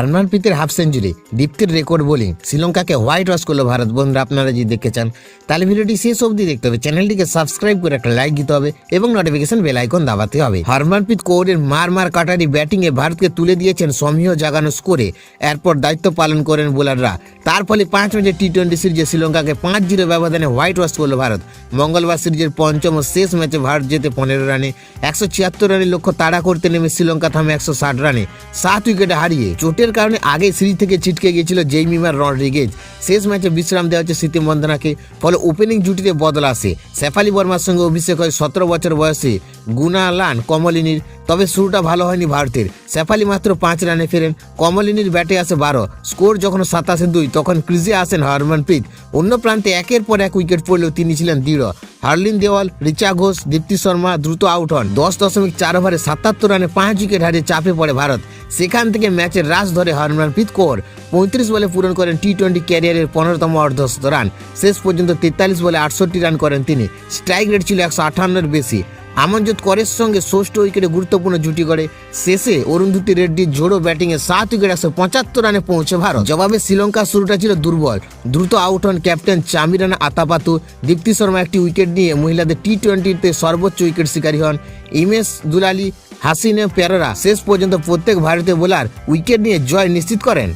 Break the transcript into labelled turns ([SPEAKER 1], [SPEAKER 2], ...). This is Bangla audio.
[SPEAKER 1] হারমানপ্রীতের হাফ সেঞ্চুরি, দীপ্তির রেকর্ড বোলিং, শ্রীলঙ্কাকে হোয়াইট ওয়াশ করলো ভারত। বন্ধুরা, আপনারা যদি দেখতে চান তাহলে ভিডিওটি শেষ অবধি দেখতে হবে, চ্যানেলটিকে সাবস্ক্রাইব করে একটা লাইক দিতে হবে এবং নোটিফিকেশন বেল আইকন দাবাতে হবে। হারমানপ্রীত কৌরের মার কাটারি ব্যাটিং এ ভারতকে তুলে দিয়েছেন সমীহ জাগানো স্কোরে। এরপর দায়িত্ব পালন করেন বোলাররা। তার ফলে 5 ম্যাচের টি-20 সিরিজে শ্রীলঙ্কাকে 5-0 ব্যবধানে হোয়াইট ওয়াশ করলো ভারত। মঙ্গলবার সিরিজের পঞ্চম ও শেষ ম্যাচে ভারত জেতে 15 রানে। 176 রানের লক্ষ্য তাড়া করতে নেমে শ্রীলঙ্কা থামে 160 রানে 7 উইকেটে হারিয়ে। চোটের কারণে আগে সিরিজ থেকে ছিটকে গিয়েছিল জেইমিমার রড্রিগেজ। শেষ ম্যাচে বিশ্রাম দেওয়া হচ্ছে স্মৃতি মন্দনাকে, ফলে ওপেনিং জুটিতে বদল আসে। শেফালি বর্মার সঙ্গে অভিষেক হয় 17 বছর বয়সী গুনালান কমলিনীর। তবে শুরুটা ভালো হয়নি ভারতের। শেফালি মাত্র 5 রানে ফেরেন, কমলিনীর ব্যাটে আসে 12। স্কোর যখন 27-2, তখন ক্রিজে আসেন হারমানপ্রীত। অন্য প্রান্তে একের পর এক উইকেট পড়লেও তিনি ছিলেন দৃঢ়। হার্লিন দেওয়াল, রিচা ঘোষ, দীপ্তি শর্মা দ্রুত আউট হন। 10.4 ওভারে 77 রানে 5 উইকেট হারিয়ে চাপে পড়ে ভারত। সেখান থেকে ম্যাচের রাশ ধরে হারমানপ্রীত কৌর 35 বলে পূরণ করেন টি-20 ক্যারিয়ারের 15তম অর্ধশত রান। শেষ পর্যন্ত 43 বলে 68 রান করেন তিনি। স্ট্রাইক রেট ছিল 158-এর বেশি। আমনজোত করের সঙ্গে 6ষ্ঠ উইকেটে গুরুত্বপূর্ণ জুটি করে। শেষে অরুন্ধতী রেড্ডির ঝোড়ো ব্যাটিংয়ে 7 উইকেট 175 রানে পৌঁছে ভারত। জবাবে শ্রীলঙ্কার শুরুটা ছিল দুর্বল। দ্রুত আউট হন ক্যাপ্টেন চামিরানা আতাপাতু। দীপ্তি শর্মা একটি উইকেট নিয়ে মহিলাদের টি-20তে সর্বোচ্চ উইকেট শিকারী হন। ইমেশ দুলালি, হাসিনে পেরেরা শেষ পর্যন্ত প্রত্যেক ভারতীয় বোলার উইকেট নিয়ে জয় নিশ্চিত করেন।